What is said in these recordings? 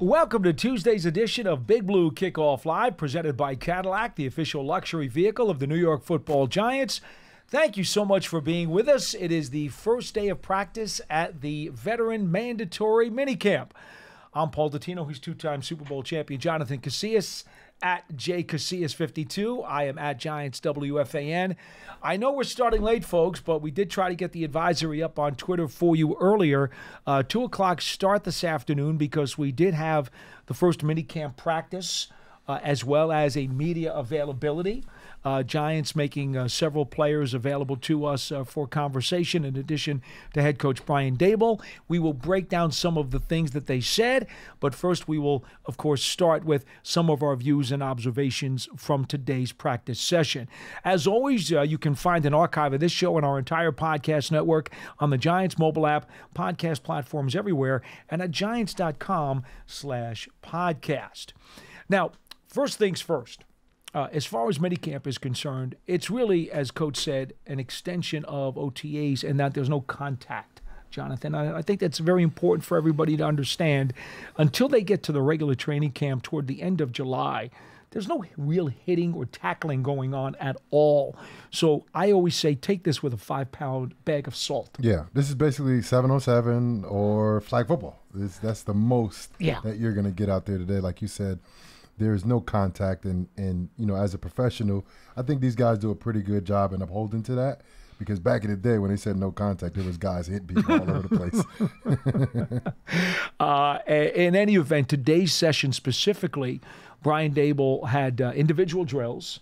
Welcome to Tuesday's edition of Big Blue Kickoff Live, presented by Cadillac, the official luxury vehicle of the New York Football Giants. Thank you so much for being with us. It is the first day of practice at the veteran mandatory minicamp. I'm Paul Dottino, who's two-time Super Bowl champion Jonathan Casillas, at jcasillas52. I am at Giants WFAN. I know we're starting late, folks, but we did try to get the advisory up on Twitter for you earlier. 2 o'clock start this afternoon because we did have the first minicamp practice as well as a media availability. Giants making several players available to us for conversation in addition to head coach Brian Daboll. We will break down some of the things that they said, but first we will, of course, start with some of our views and observations from today's practice session. As always, you can find an archive of this show and our entire podcast network on the Giants mobile app, podcast platforms everywhere, and at giants.com/podcast. Now, first things first. As far as minicamp is concerned, it's really, as Coach said, an extension of OTAs and that there's no contact, Jonathan. I think that's very important for everybody to understand. Until they get to the regular training camp toward the end of July, there's no real hitting or tackling going on at all. So I always say take this with a 5-pound bag of salt. Yeah, this is basically 7-on-7 or flag football. That's the most that you're going to get out there today, like you said. There's no contact, and you know, as a professional, I think these guys do a pretty good job in upholding to that, because back in the day when they said no contact, there was guys hitting people all over the place. In any event, today's session specifically, Brian Daboll had individual drills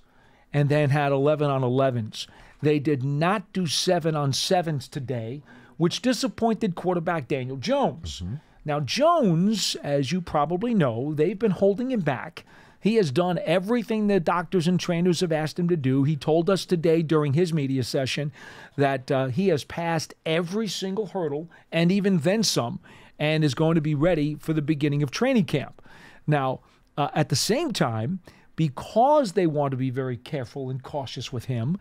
and then had 11-on-11s. They did not do 7-on-7s today, which disappointed quarterback Daniel Jones. Mm-hmm. Now, Jones, as you probably know, they've been holding him back. He has done everything the doctors and trainers have asked him to do. He told us today during his media session that he has passed every single hurdle and even then some, and is going to be ready for the beginning of training camp. Now, at the same time, because they want to be very careful and cautious with him,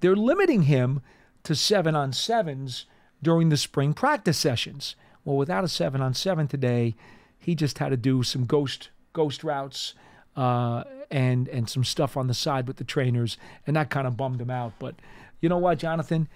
they're limiting him to 7-on-7s during the spring practice sessions. Well, without a 7-on-7 today, he just had to do some ghost routes and some stuff on the side with the trainers, and that kind of bummed him out. But you know what, Jonathan?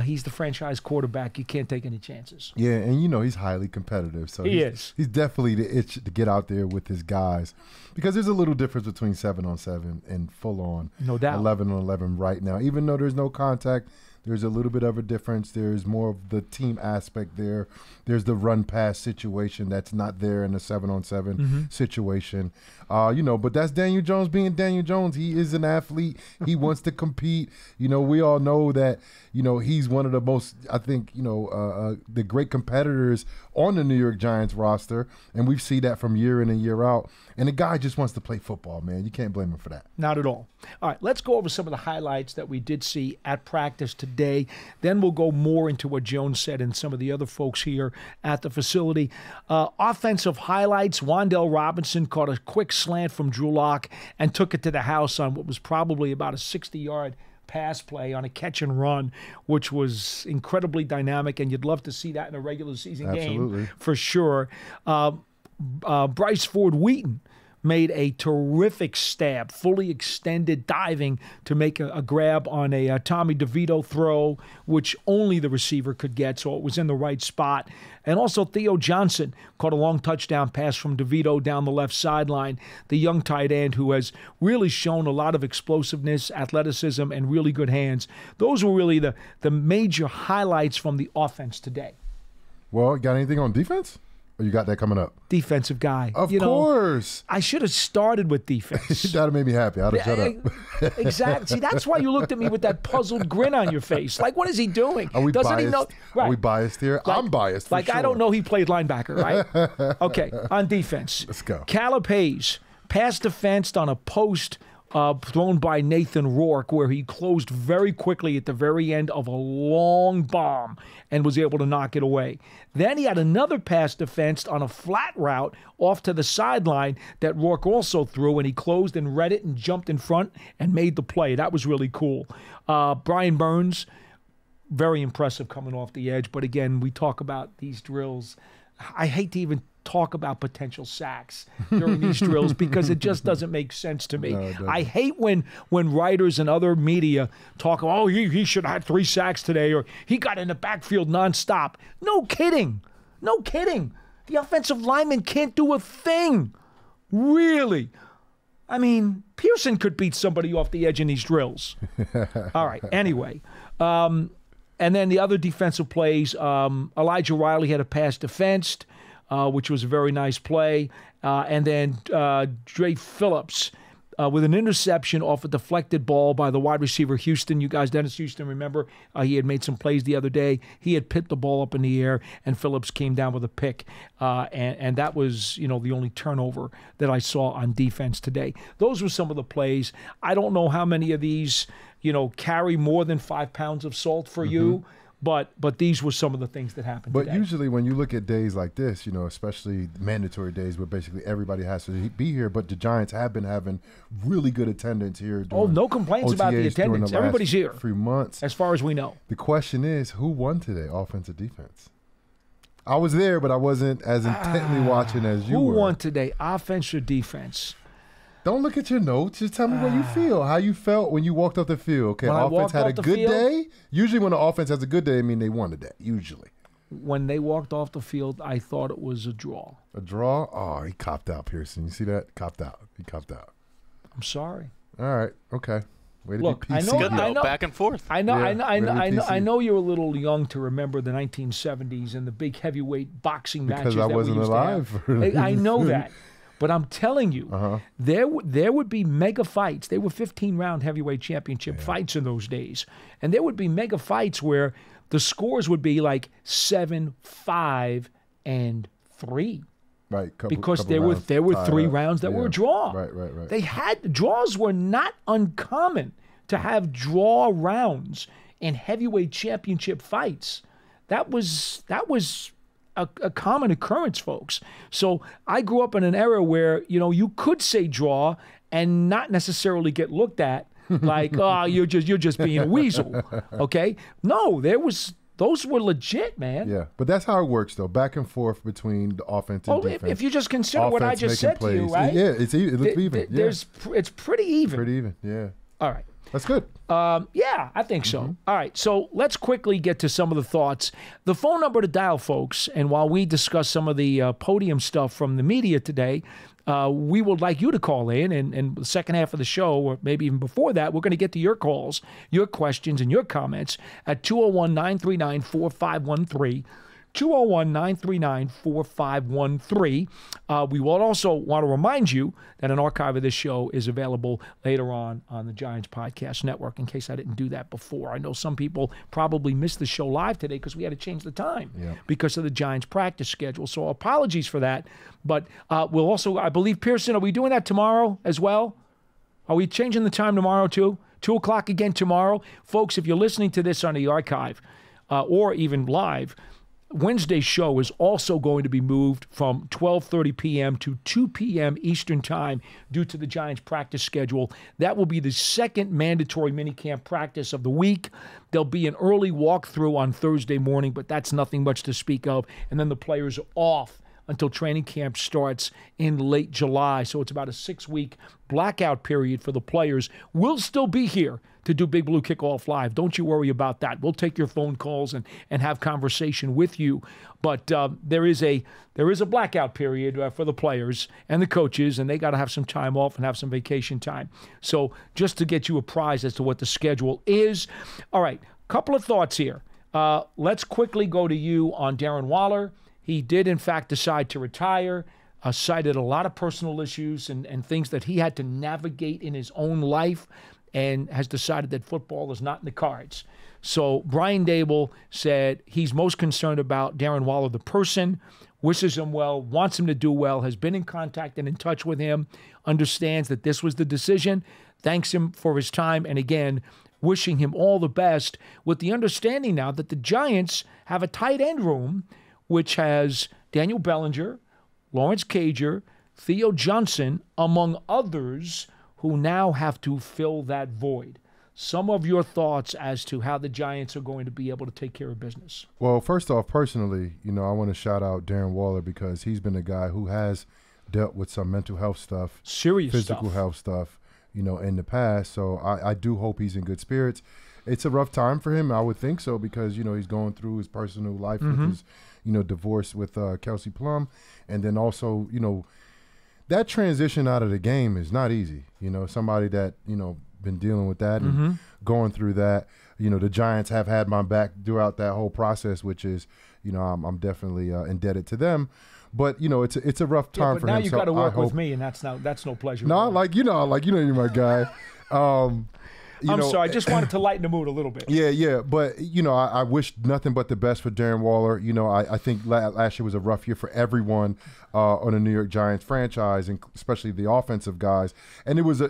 He's the franchise quarterback. You can't take any chances. Yeah, and you know he's highly competitive. So he's definitely the itch to get out there with his guys, because there's a little difference between 7-on-7 and full-on, no doubt, 11-on-11 right now. Even though there's no contact, there's a little bit of a difference. There's more of the team aspect there. There's the run-pass situation that's not there in a 7-on-7 situation. You know, but that's Daniel Jones being Daniel Jones. He is an athlete. He wants to compete. You know, we all know that, you know, he's one of the most, I think, you know, the great competitors on the New York Giants roster, and we see that from year in and year out. And the guy just wants to play football, man. You can't blame him for that. Not at all. All right, let's go over some of the highlights that we did see at practice today. Then we'll go more into what Jones said and some of the other folks here at the facility. Offensive highlights, Wan'Dale Robinson caught a quick slant from Drew Lock and took it to the house on what was probably about a 60-yard pass play on a catch and run, which was incredibly dynamic, and you'd love to see that in a regular season game for sure. Bryce Ford Wheaton made a terrific stab, fully extended diving to make a grab on a Tommy DeVito throw, which only the receiver could get, so it was in the right spot. And also Theo Johnson caught a long touchdown pass from DeVito down the left sideline, the young tight end who has really shown a lot of explosiveness, athleticism, and really good hands. Those were really the major highlights from the offense today. Well, got anything on defense? Or you got that coming up? Defensive guy. Of course. I should have started with defense. That would have made me happy. I'd have shut up. Exactly. See, that's why you looked at me with that puzzled grin on your face. Like, what is he doing? Are we Doesn't biased? he know? Right. Are we biased here? Like, I'm biased for sure. I don't know he played linebacker, right? Okay, on defense. Let's go. Caleb Hayes, pass defensed on a post thrown by Nathan Rourke, where he closed very quickly at the very end of a long bomb and was able to knock it away. Then he had another pass defensed on a flat route off to the sideline that Rourke also threw, and he closed and read it and jumped in front and made the play. That was really cool. Brian Burns, very impressive coming off the edge. But again, we talk about these drills. I hate to even talk about potential sacks during these drills because it just doesn't make sense to me. No, I hate when writers and other media talk, oh, he should have had 3 sacks today, or he got in the backfield nonstop. No kidding. No kidding. The offensive lineman can't do a thing. Really. I mean, Pearson could beat somebody off the edge in these drills. All right. Anyway. And then the other defensive plays, Elijah Riley had a pass defensed, which was a very nice play. And then Dre Phillips with an interception off a deflected ball by the wide receiver Houston. You guys, Dennis Houston, remember he had made some plays the other day. He had picked the ball up in the air, and Phillips came down with a pick. And that was, the only turnover that I saw on defense today. Those were some of the plays. I don't know how many of these, carry more than 5 pounds of salt for you. But these were some of the things that happened today. But usually when you look at days like this, especially mandatory days where basically everybody has to be here, but the Giants have been having really good attendance here. No complaints about the attendance. Everybody's here. Few months. As far as we know. The question is, who won today, offense or defense? I was there, but I wasn't as intently watching as you were. Who won today, offense or defense? Don't look at your notes. Just tell me what you feel, how you felt when you walked off the field. Okay, when offense had a good day. Usually when the offense has a good day, I mean they won the day, usually. When they walked off the field, I thought it was a draw. A draw? Oh, he copped out, Pearson. You see that? Copped out. He copped out. I'm sorry. All right. Okay. Way to Look, be PC. I know. Back and forth. I know you're a little young to remember the 1970s and the big heavyweight boxing matches that we used to have. Because I wasn't alive. I know that. But I'm telling you, there would be mega fights. They were 15-round heavyweight championship fights in those days. And there would be mega fights where the scores would be like 7, 5, and 3. Right. Because there were 3 rounds that were a draw. Right. Draws were not uncommon to have draw rounds in heavyweight championship fights. That was a common occurrence, folks. So I grew up in an era where, you could say draw and not necessarily get looked at like, oh, you're just being a weasel. Okay? No, those were legit, man. Yeah, but that's how it works, though. Back and forth between the offense and defense. If you just consider what I just said to you, right? Yeah, it looks even. It's pretty even. Pretty even, yeah. All right. That's good. Yeah, I think so. All right, so let's quickly get to some of the thoughts. The phone number to dial, folks, and while we discuss some of the podium stuff from the media today, we would like you to call in, and the second half of the show, or maybe even before that, we're going to get to your calls, your questions, and your comments at 201-939-4513. 201-939-4513. We will also want to remind you that an archive of this show is available later on the Giants Podcast Network, in case I didn't do that before. I know some people probably missed the show live today because we had to change the time because of the Giants practice schedule. So apologies for that. But we'll also, I believe, Pearson, are we doing that tomorrow as well? Are we changing the time tomorrow too? 2 o'clock again tomorrow? Folks, if you're listening to this on the archive or even live, Wednesday's show is also going to be moved from 12:30 p.m. to 2 p.m. Eastern Time due to the Giants practice schedule. That will be the second mandatory minicamp practice of the week. There'll be an early walkthrough on Thursday morning, but that's nothing much to speak of. And then the players are off until training camp starts in late July. So it's about a 6-week blackout period for the players. We'll still be here to do Big Blue Kickoff Live. Don't you worry about that. We'll take your phone calls and have conversation with you. But there is a blackout period for the players and the coaches, and they got to have some time off and have some vacation time. So just to get you apprised as to what the schedule is. All right, couple of thoughts here. Let's quickly go to you on Darren Waller. He did, in fact, decide to retire, cited a lot of personal issues and things that he had to navigate in his own life, and has decided that football is not in the cards. So Brian Dable said he's most concerned about Darren Waller, the person, wishes him well, wants him to do well, has been in contact and in touch with him, understands that this was the decision, thanks him for his time, and again, wishing him all the best, with the understanding now that the Giants have a tight end room which has Daniel Bellinger, Lawrence Cager, Theo Johnson, among others, who now have to fill that void. some of your thoughts as to how the Giants are going to be able to take care of business. Well, first off, personally, I want to shout out Darren Waller because he's been a guy who has dealt with some mental health stuff, serious physical health stuff, in the past. So I do hope he's in good spirits. It's a rough time for him, I would think so, because, he's going through his personal life with his, divorce with Kelsey Plum. And then also, that transition out of the game is not easy. Somebody that, been dealing with that and going through that. The Giants have had my back throughout that whole process, which is, I'm definitely indebted to them. But it's a rough time for him. Now you got to work with me, and that's no pleasure. No, you're my guy. I'm sorry. I just wanted to lighten the mood a little bit. Yeah. But, I wish nothing but the best for Darren Waller. I think last year was a rough year for everyone on the New York Giants franchise, and especially the offensive guys. And it was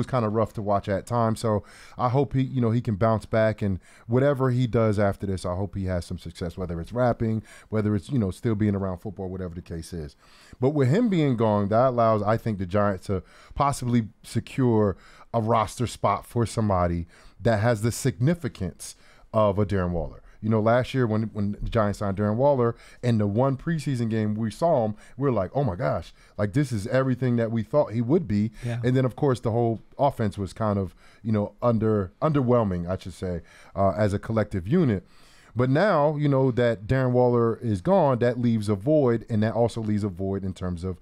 kind of rough to watch at times. So I hope he can bounce back, and whatever he does after this, I hope he has some success, whether it's rapping, whether it's, still being around football, whatever the case is. But with him being gone, that allows, I think, the Giants to possibly secure a roster spot for somebody that has the significance of a Darren Waller. Last year when the Giants signed Darren Waller, in the one preseason game we saw him, we were like, oh my gosh, like this is everything that we thought he would be. Yeah. And then of course the whole offense was kind of, underwhelming, I should say, as a collective unit. But now, that Darren Waller is gone, that leaves a void, and that also leaves a void in terms of,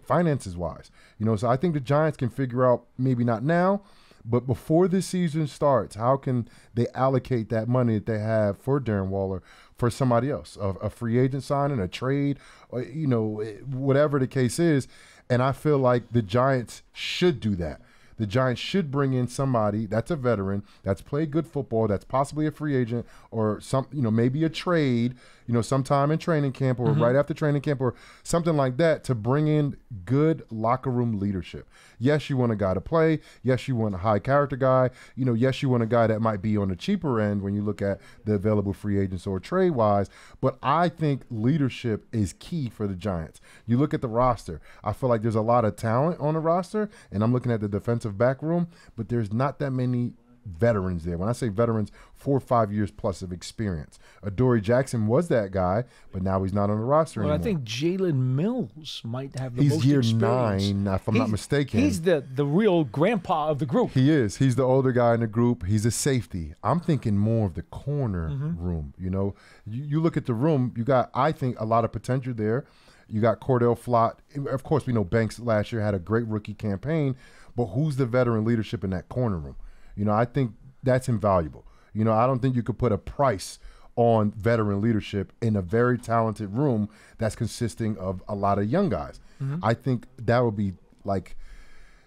finances-wise. So I think the Giants can figure out, maybe not now, but before this season starts, how can they allocate that money that they have for Darren Waller for somebody else, a free agent signing, a trade, or, whatever the case is. And I feel like the Giants should do that. The Giants should bring in somebody that's a veteran, that's played good football, that's possibly a free agent, or maybe a trade, sometime in training camp or right after training camp or something like that, to bring in good locker room leadership. Yes, you want a guy to play. Yes, you want a high character guy. Yes, you want a guy that might be on the cheaper end when you look at the available free agents or trade wise. But I think leadership is key for the Giants. You look at the roster. I feel like there's a lot of talent on the roster, and I'm looking at the defensive back room, but there's not that many veterans there. When I say veterans, 4 or 5 years plus of experience. Adoree Jackson was that guy, but now he's not on the roster anymore. I think Jalen Mills might have the most experience. He's year experience. 9, if I'm not mistaken. He's the real grandpa of the group. He is. He's the older guy in the group. He's a safety. I'm thinking more of the corner room. You look at the room, you got, I think, a lot of potential there. You got Cordell Flott. Of course, we know Banks last year had a great rookie campaign, but who's the veteran leadership in that corner room? I think that's invaluable. I don't think you could put a price on veteran leadership in a very talented room that's consisting of a lot of young guys. I think that would be like,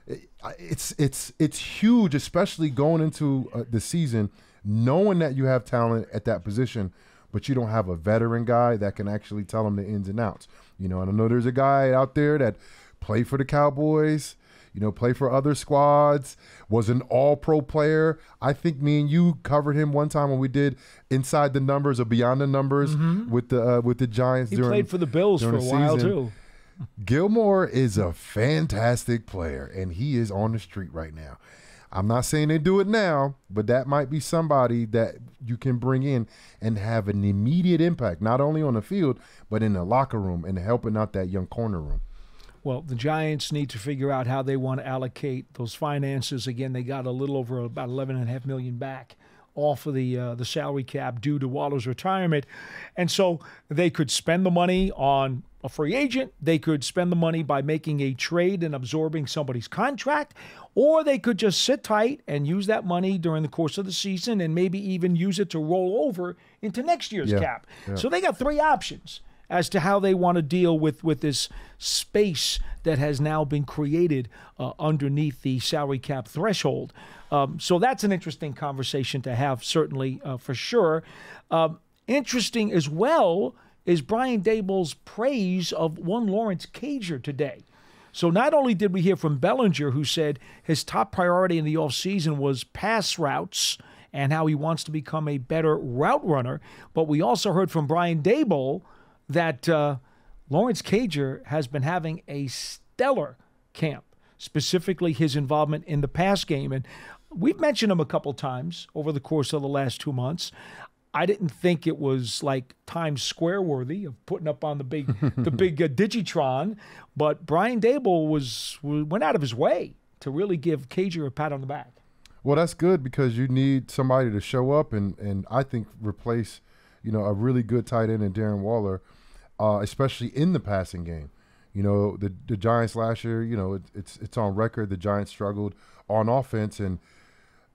it's huge, especially going into the season, knowing that you have talent at that position, but you don't have a veteran guy that can actually tell them the ins and outs. And I know there's a guy out there that played for the Cowboys, play for other squads, was an all-pro player. I think me and you covered him one time when we did Inside the Numbers or Beyond the Numbers with the Giants. He played for the Bills for a while, too. Gilmore is a fantastic player, and he is on the street right now. I'm not saying they do it now, but that might be somebody that you can bring in and have an immediate impact, not only on the field, but in the locker room and helping out that young corner room. Well, the Giants need to figure out how they want to allocate those finances. Again, they got a little over about $11.5 million back off of the salary cap due to Waller's retirement. And so they could spend the money on a free agent. They could spend the money by making a trade and absorbing somebody's contract, or they could just sit tight and use that money during the course of the season and maybe even use it to roll over into next year's cap. Yeah. So they got 3 options as to how they want to deal with this space that has now been created underneath the salary cap threshold. So that's an interesting conversation to have, certainly, for sure. Interesting as well is Brian Daboll's praise of one Lawrence Cager today. So not only did we hear from Bellinger, who said his top priority in the offseason was pass routes and how he wants to become a better route runner, but we also heard from Brian Daboll that Lawrence Cager has been having a stellar camp, specifically his involvement in the pass game. And we've mentioned him a couple times over the course of the last 2 months. I didn't think it was like Times Square worthy of putting up on the big Digitron, but Brian Dable went out of his way to really give Cager a pat on the back. Well, that's good because you need somebody to show up and I think replace, a really good tight end in Darren Waller, especially in the passing game. The Giants last year, it's on record. The Giants struggled on offense, and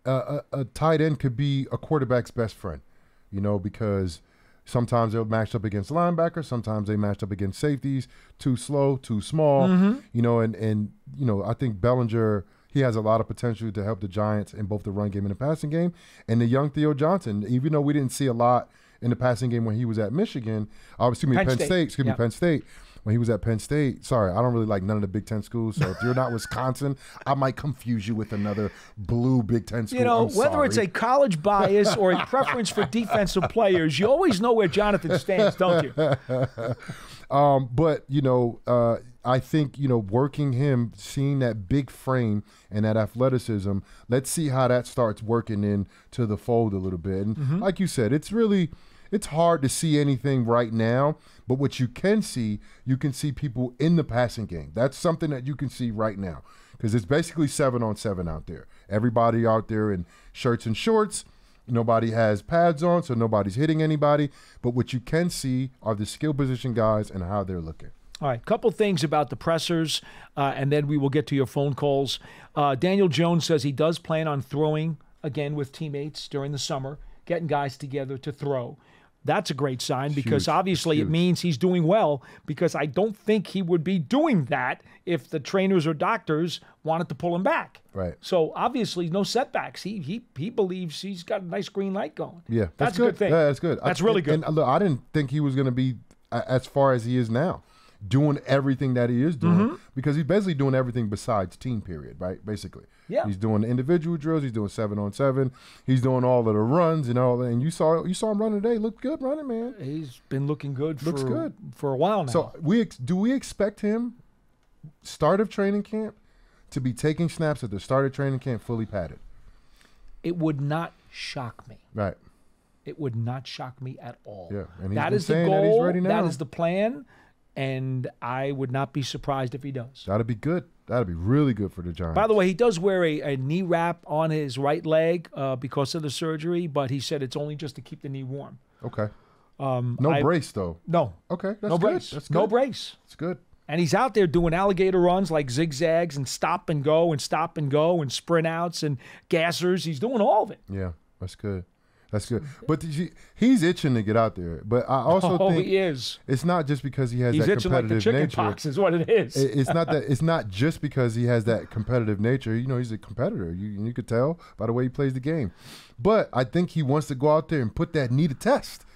a tight end could be a quarterback's best friend. Because sometimes they'll match up against linebackers, sometimes they match up against safeties, too slow, too small, and I think Bellinger, he has a lot of potential to help the Giants in both the run game and the passing game. And the young Theo Johnson, even though we didn't see a lot in the passing game when he was at Michigan, Penn State. When he was at Penn State, sorry, I don't really like none of the Big Ten schools. So if you're not Wisconsin, I might confuse you with another blue Big Ten school. Whether it's a college bias or a preference for defensive players, you always know where Jonathan stands, don't you? But I think working him, seeing that big frame and that athleticism, let's see how that starts working into the fold a little bit. And like you said, it's hard to see anything right now, but what you can see people in the passing game. That's something that you can see right now because it's basically 7-on-7 out there. Everybody out there in shirts and shorts. Nobody has pads on, so nobody's hitting anybody. But what you can see are the skill position guys and how they're looking. All right, couple things about the pressers, and then we will get to your phone calls. Daniel Jones says he does plan on throwing again with teammates during the summer, getting guys together to throw. That's a great sign because obviously it means he's doing well, because I don't think he would be doing that if the trainers or doctors wanted to pull him back. Right. So obviously no setbacks. He believes he's got a nice green light going. Yeah, that's a good thing. Yeah, that's good. That's really good. And look, I didn't think he was going to be as far as he is now, doing everything that he is doing, because he's basically doing everything besides team period, right? Basically. Yeah. He's doing the individual drills. He's doing 7-on-7. He's doing all of the runs and all that. And you saw him running today. Looked good running, man. He's been looking good for a while now. So do we expect him, start of training camp, to be taking snaps at the start of training camp fully padded? It would not shock me. Right. It would not shock me at all. Yeah. And that is the goal. That he's ready now. That is the plan. And I would not be surprised if he does. That'd be good. That'd be really good for the Giants. By the way, he does wear a knee wrap on his right leg because of the surgery, but he said it's only just to keep the knee warm. Okay. No brace, though. No. Okay. That's no good. brace. That's good. No brace. It's good. And he's out there doing alligator runs like zigzags and stop and go and stop and go and sprint outs and gassers. He's doing all of it. Yeah, that's good. That's good. But he's itching to get out there. But I also think he is. It's not just because he has he's that itching competitive like the chicken nature. Pox is what it is. It's not just because he has that competitive nature. He's a competitor. You could tell by the way he plays the game. But I think he wants to go out there and put that knee to test.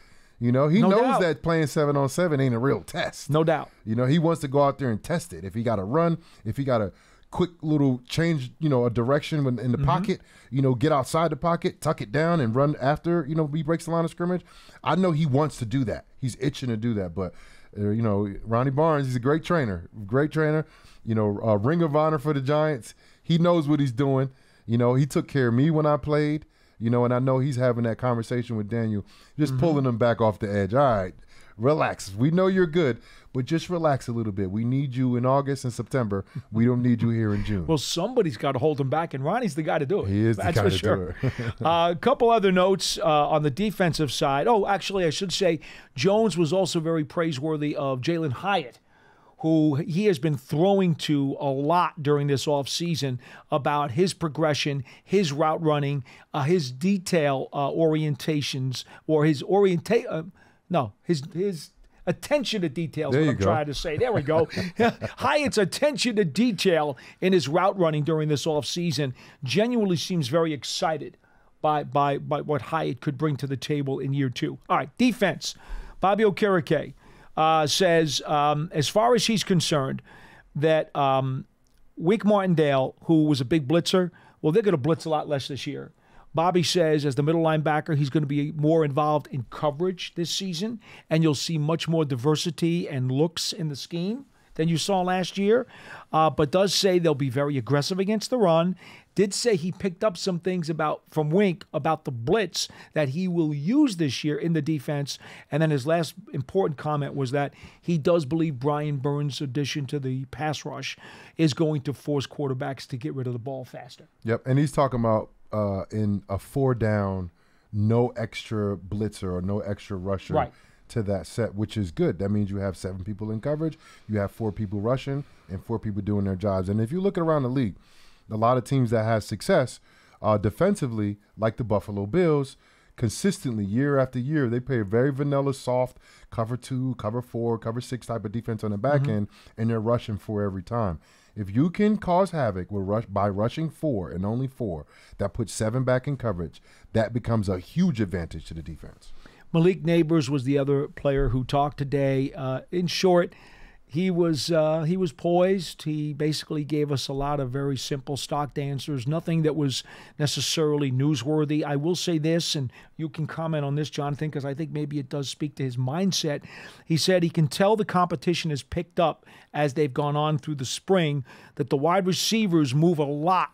He knows that playing 7-on-7 ain't a real test. No doubt. He wants to go out there and test it. If he got to run, if he got to quick little change, a direction in the pocket, get outside the pocket, tuck it down and run after, he breaks the line of scrimmage. I know he wants to do that. He's itching to do that. But, Ronnie Barnes, he's a great trainer, ring of honor for the Giants. He knows what he's doing. He took care of me when I played, and I know he's having that conversation with Daniel, just pulling him back off the edge. All right, relax. We know you're good, but just relax a little bit. We need you in August and September. We don't need you here in June. Well, somebody's got to hold him back, and Ronnie's the guy to do it. He is the guy to do it. A couple other notes on the defensive side. Oh, actually, I should say Jones was also very praiseworthy of Jalen Hyatt, who he has been throwing to a lot during this offseason about his progression, his route running, his detail orientations, or his his attention to detail is what I'm trying to say. There we go. Hyatt's attention to detail in his route running during this offseason genuinely seems very excited by what Hyatt could bring to the table in year 2. All right, defense. Bobby Okereke says, as far as he's concerned, that Wink Martindale, who was a big blitzer, well, they're going to blitz a lot less this year. Bobby says as the middle linebacker, he's going to be more involved in coverage this season, and you'll see much more diversity and looks in the scheme. than you saw last year, but does say they'll be very aggressive against the run. Did say he picked up some things from Wink about the blitz that he will use this year in the defense. And then his last important comment was that he does believe Brian Burns' addition to the pass rush is going to force quarterbacks to get rid of the ball faster. Yep, and he's talking about in a 4-down, no extra blitzer or no extra rusher to that set, which is good. That means you have 7 people in coverage, you have 4 people rushing, and 4 people doing their jobs. And if you look around the league, a lot of teams that have success defensively, like the Buffalo Bills, consistently year after year, they play a very vanilla, soft cover 2, cover 4, cover 6 type of defense on the back end, and they're rushing 4 every time. If you can cause havoc by rushing 4 and only 4, that puts 7 back in coverage, that becomes a huge advantage to the defense. Malik Neighbors was the other player who talked today. In short, he was poised. He basically gave us a lot of very simple stock answers, nothing that was necessarily newsworthy. I will say this, and you can comment on this, Jonathan, because I think maybe it does speak to his mindset. He said he can tell the competition has picked up as they've gone on through the spring, that the wide receivers move a lot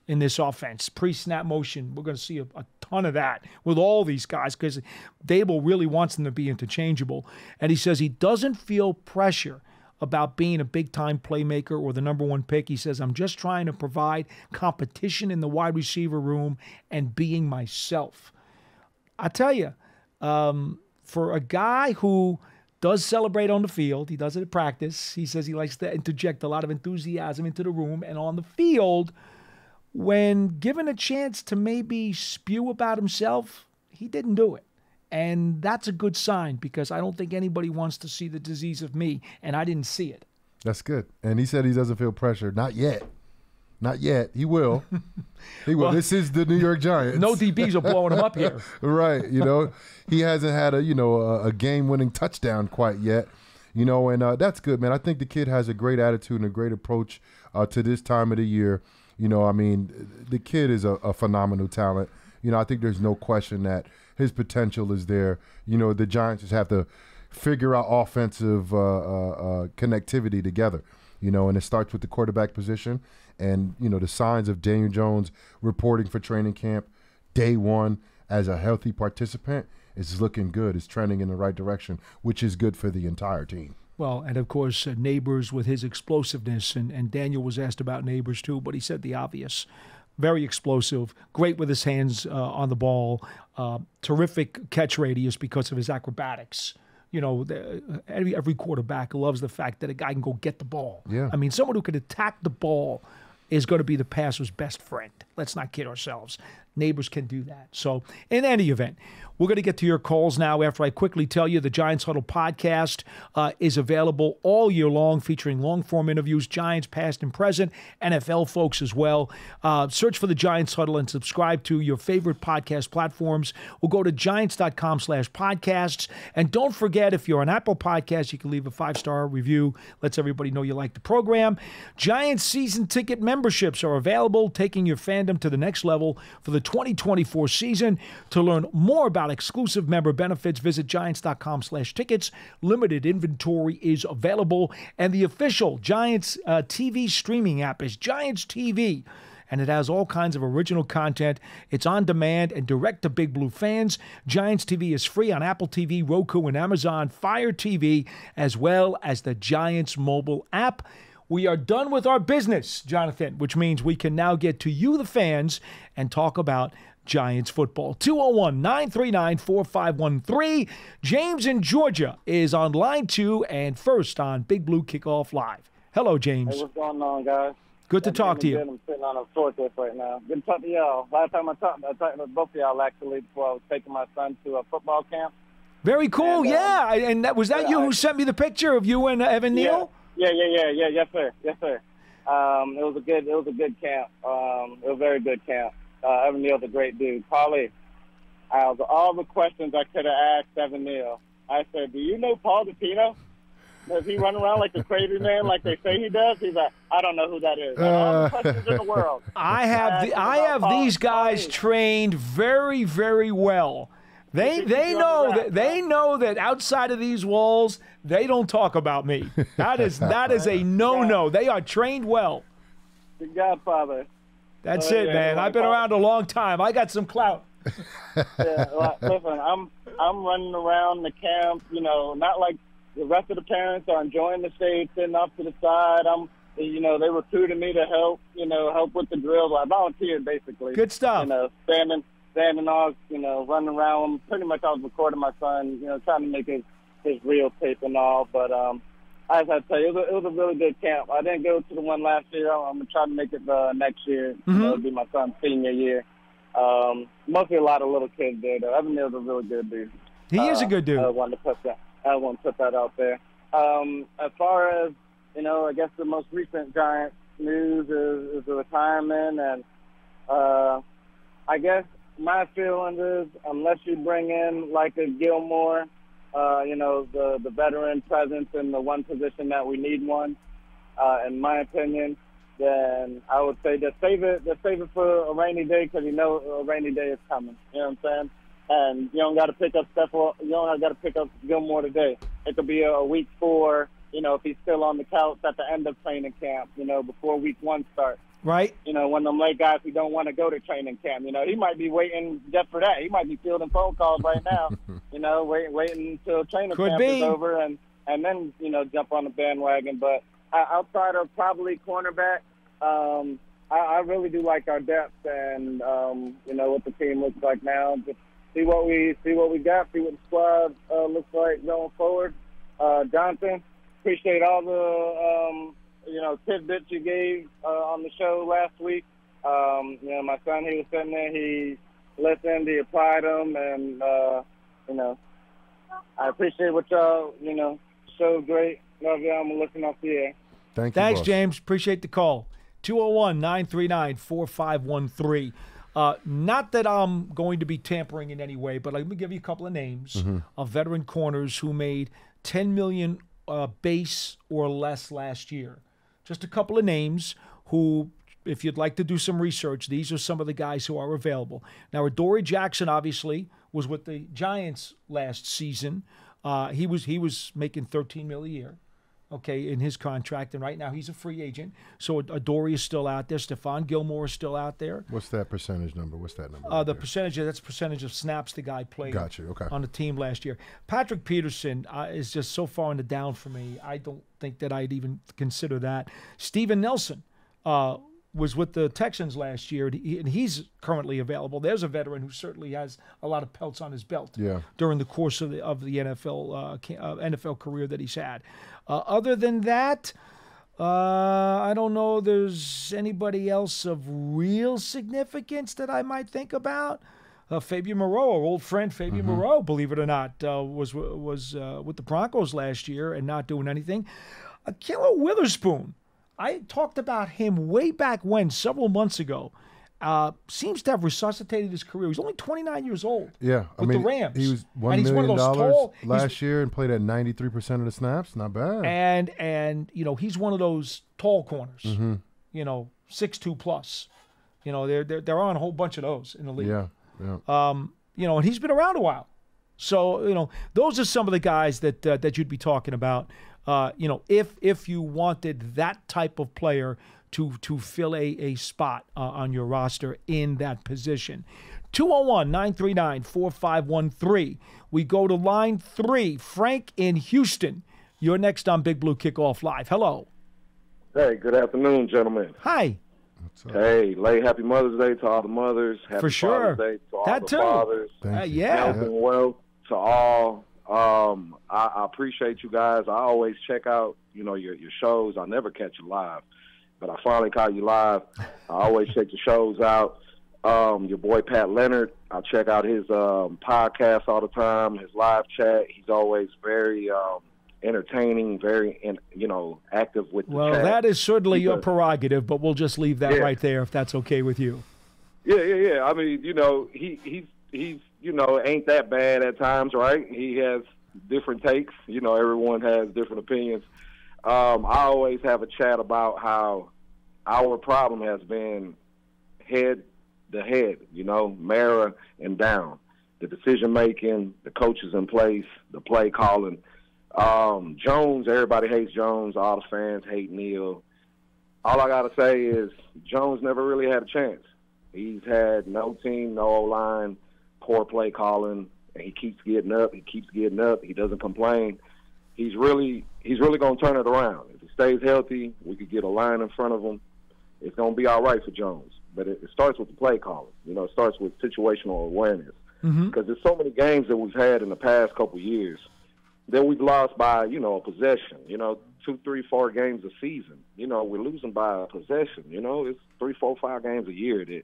in this offense. Pre-snap motion, we're going to see a ton of that with all these guys because Dable really wants them to be interchangeable. And he says he doesn't feel pressure about being a big-time playmaker or the number 1 pick. He says, I'm just trying to provide competition in the wide receiver room and being myself. I tell you, for a guy who does celebrate on the field, he does it at practice, he says he likes to interject a lot of enthusiasm into the room, and on the field, when given a chance to maybe spew about himself, he didn't do it. And that's a good sign because I don't think anybody wants to see the disease of me, and I didn't see it. That's good. And he said he doesn't feel pressure. Not yet. Not yet. He will. He will. Well, this is the New York Giants. No DBs are blowing him up here. Right. He hasn't had a game-winning touchdown quite yet. And that's good, man. I think the kid has a great attitude and a great approach to this time of the year. The kid is a phenomenal talent. I think there's no question that his potential is there. The Giants just have to figure out offensive connectivity together, and it starts with the quarterback position. And, the signs of Daniel Jones reporting for training camp day 1 as a healthy participant is looking good. It's trending in the right direction, which is good for the entire team. Well, and of course, Neighbors with his explosiveness, and Daniel was asked about Neighbors too, but he said the obvious. Very explosive, great with his hands on the ball, terrific catch radius because of his acrobatics. Every quarterback loves the fact that a guy can go get the ball. Yeah. I mean, someone who can attack the ball is going to be the passer's best friend. Let's not kid ourselves. Neighbors can do that. So in any event, we're going to get to your calls now after I quickly tell you the Giants Huddle podcast is available all year long, featuring long-form interviews, Giants past and present, NFL folks as well. Search for the Giants Huddle and subscribe to your favorite podcast platforms. We'll go to giants.com/podcasts. And don't forget, if you're on Apple Podcasts, you can leave a 5-star review. Lets everybody know you like the program. Giants season ticket memberships are available, taking your fandom to the next level for the 2024 season. To learn more about exclusive member benefits, visit giants.com/tickets. Limited inventory is available. And the official Giants TV streaming app is Giants TV. And it has all kinds of original content. It's on demand and direct to Big Blue fans. Giants TV is free on Apple TV, Roku, and Amazon Fire TV, as well as the Giants mobile app. We are done with our business, Jonathan, which means we can now get to you, the fans, and talk about Giants football. 201-939-4513. James in Georgia is on line 2 and first on Big Blue Kickoff Live. Hello, James. Hey, what's going on, guys? Good to talk to you. I'm sitting on a forklift right now. Good to talk to y'all. Last time I talked to both of y'all actually before I was taking my son to a football camp. Very cool, and, yeah. And was that you who sent me the picture of you and Evan Neal? Yeah. Yes, sir. It was a good camp. It was a very good camp. Evan Neal's a great dude. Paulie, out of all the questions I could have asked Evan Neal, I said, do you know Paul Dottino? Does he run around like a crazy man like they say he does? He's like, I don't know who that is. All the questions in the world. I have these guys trained very, very well. They know that outside of these walls, they don't talk about me. That is a no. They are trained well. The Godfather. That's it, man. I've been around a long time. I got some clout. Yeah, listen, I'm running around the camp, not like the rest of the parents are enjoying the shade, sitting off to the side. They recruited me to help with the drills. I volunteered, basically. Good stuff. Standing off, running around. Pretty much I was recording my son, trying to make his reel tape and all. But I just had to tell you, it was a really good camp. I didn't go to the one last year. I'm going to try to make it next year. It'll be my son's senior year. Mostly a lot of little kids there, though. Evan Neal's a really good dude. He is a good dude. I want to put that out there. As far as, I guess the most recent Giants news is the retirement. And I guess my feeling is unless you bring in like a Gilmore, the veteran presence in the one position that we need one, in my opinion, then I would say just save it for a rainy day, because a rainy day is coming. You know what I'm saying? And you don't got to pick up Gilmore today. It could be a week 4. If he's still on the couch at the end of training camp. Before week 1 starts. Right. One of them late guys who don't want to go to training camp. He might be waiting just for that. He might be fielding phone calls right now. Waiting until training camp is over and then jump on the bandwagon. But outside of probably cornerback. I really do like our depth and what the team looks like now. Just see what we got, see what the squad looks like going forward. Jonathan, appreciate all the tidbits you gave on the show last week. My son, he was sitting there, he listened, he applied them, and I appreciate what y'all show's great. Love y'all. I'm gonna listen off the air. Thanks, boss. James. Appreciate the call. 201-939-4513. Not that I'm going to be tampering in any way, but let me give you a couple of names of veteran corners who made $10 million base or less last year. Just a couple of names who, if you'd like to do some research, these are some of the guys who are available. Now, Adoree Jackson obviously was with the Giants last season. He was making $13 million a year. Okay, in his contract, and right now he's a free agent. So Adoree is still out there. Stephon Gilmore is still out there. What's that percentage number? What's that number? The percentage of snaps the guy played on the team last year. Patrick Peterson is just so far in the down for me. I don't think that I'd even consider that. Steven Nelson was with the Texans last year, and he's currently available. There's a veteran who certainly has a lot of pelts on his belt during the course of the NFL career that he's had. Other than that, I don't know there's anybody else of real significance that I might think about. Fabian Moreau, our old friend Fabian Moreau, believe it or not, was with the Broncos last year and not doing anything. Killer Witherspoon, I talked about him way back when, several months ago. Seems to have resuscitated his career. He's only 29 years old. Yeah, with the Rams. He was $1 million last year and played at 93% of the snaps. Not bad. And he's one of those tall corners. 6'2" plus. There aren't a whole bunch of those in the league. Yeah. And he's been around a while. So those are some of the guys that you'd be talking about. If you wanted that type of player to fill a spot on your roster in that position. 201-939-4513. We go to line 3. Frank in Houston. You're next on Big Blue Kickoff Live. Hello. Hey, good afternoon, gentlemen. Hi. Hey, late happy Mother's Day to all the mothers. Happy For sure. Father's Day to all that the too. fathers. Yeah. Health and wealth to all. I appreciate you guys. I always check out, your shows. I never catch you live, but I finally caught you live. I always check the shows out. Your boy Pat Leonard, I check out his podcast all the time, his live chat. He's always very entertaining, very active with the chat. Well, that is certainly your prerogative, but we'll just leave that right there if that's okay with you. Yeah. I mean, he's ain't that bad at times, right? He has different takes. Everyone has different opinions. I always have a chat about how our problem has been head to head, Mara and down. the decision-making, the coaches in place, the play calling. Jones, everybody hates Jones. All the fans hate Neal. All I got to say is Jones never really had a chance. He's had no team, no O-line, poor play calling, and he keeps getting up. He doesn't complain. He's really going to turn it around. If he stays healthy, we could get a line in front of him. It's going to be all right for Jones. But it starts with the play calling. You know, it starts with situational awareness. Because there's so many games that we've had in the past couple of years that we've lost by, you know, a possession. You know, 2, 3, 4 games a season. You know, we're losing by a possession. You know, it's 3, 4, 5 games a year that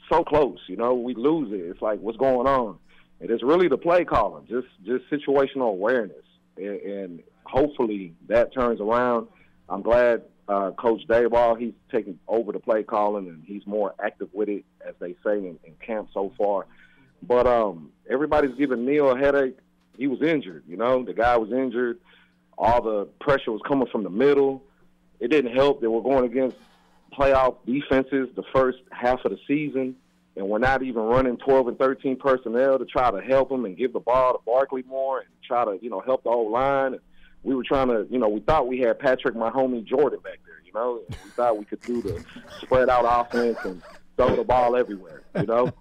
so close. You know, we lose it. It's like, what's going on? And it's really the play calling, just situational awareness. And hopefully that turns around. I'm glad Coach Dayball, he's taking over the play calling, and he's more active with it, as they say, in camp so far. But everybody's giving Neal a headache. He was injured, you know. The guy was injured. All the pressure was coming from the middle. It didn't help that we're going against playoff defenses the first half of the season, and we're not even running 12 and 13 personnel to try to help them and give the ball to Barkley more and try to, you know, help the whole line. We were trying to, you know, we thought we had Patrick Mahomey Jordan back there, you know. We thought we could do the spread out offense and throw the ball everywhere, you know.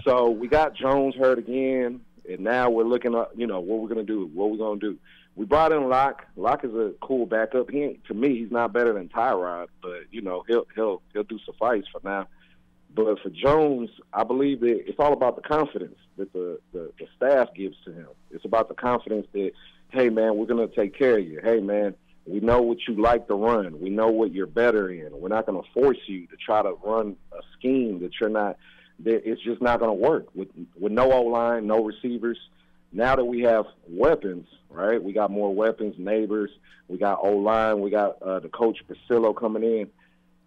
So we got Jones hurt again, and now we're looking at, you know, what we're going to do. We brought in Locke. Locke is a cool backup. To me, he's not better than Tyrod, but, you know, he'll do suffice for now. But for Jones, I believe that it's all about the confidence that the staff gives to him. It's about the confidence that, hey, man, we're going to take care of you. Hey, man, we know what you like to run. We know what you're better in. We're not going to force you to try to run a scheme that you're not – that it's just not going to work with no O-line, no receivers. Now that we have weapons, right, we got more weapons, neighbors. We got O-line. We got the coach Priscillo coming in.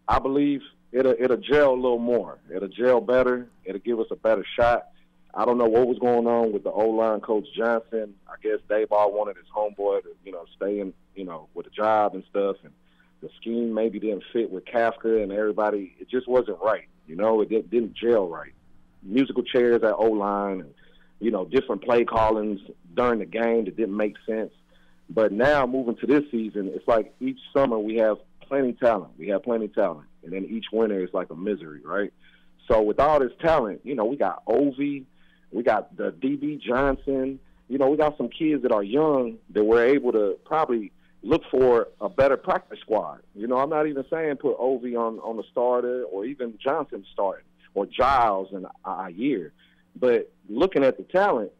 I believe it'll gel a little more. It'll gel better. It'll give us a better shot. I don't know what was going on with the O-line coach Johnson. I guess Dayball wanted his homeboy to, you know, stay in, you know, with a job and stuff. And the scheme maybe didn't fit with Kafka and everybody. It just wasn't right. You know, it didn't gel right. Musical chairs at O-line and, you know, different play callings during the game that didn't make sense. But now moving to this season, it's like each summer we have plenty talent. And then each winter is like a misery, right? So with all this talent, you know, we got Ovi, we got the DB Johnson, you know, we got some kids that are young that we're able to probably look for a better practice squad. You know, I'm not even saying put Ovi on the starter or even Johnson starting or Giles in a year. But looking at the talent,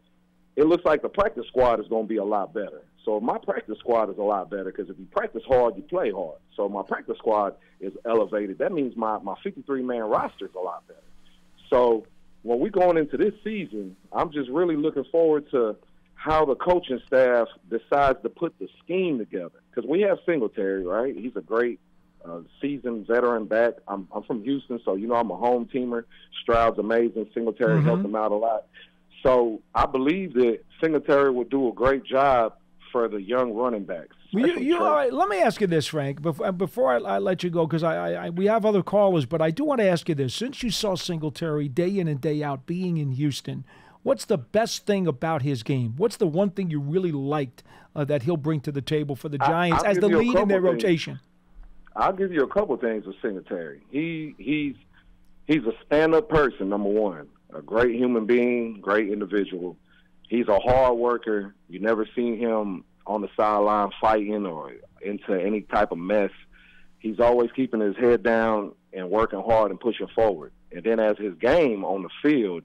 it looks like the practice squad is going to be a lot better. So my practice squad is a lot better because if you practice hard, you play hard. So my practice squad is elevated. That means my 53-man roster is a lot better. So when we're going into this season, I'm just really looking forward to how the coaching staff decides to put the scheme together. Because we have Singletary, right? He's a great seasoned veteran back. I'm from Houston, so, you know, I'm a home teamer. Stroud's amazing. Singletary helped him out a lot. So I believe that Singletary will do a great job for the young running backs. All right, let me ask you this, Frank, before I let you go, because we have other callers, but I do want to ask you this. Since you saw Singletary day in and day out being in Houston, what's the best thing about his game? What's the one thing you really liked that he'll bring to the table for the Giants as the lead in their rotation? I'll give you a couple things with Singletary. He's a stand-up person, number one, a great human being, great individual. He's a hard worker. You never seen him on the sideline fighting or into any type of mess. He's always keeping his head down and working hard and pushing forward. And then as his game on the field,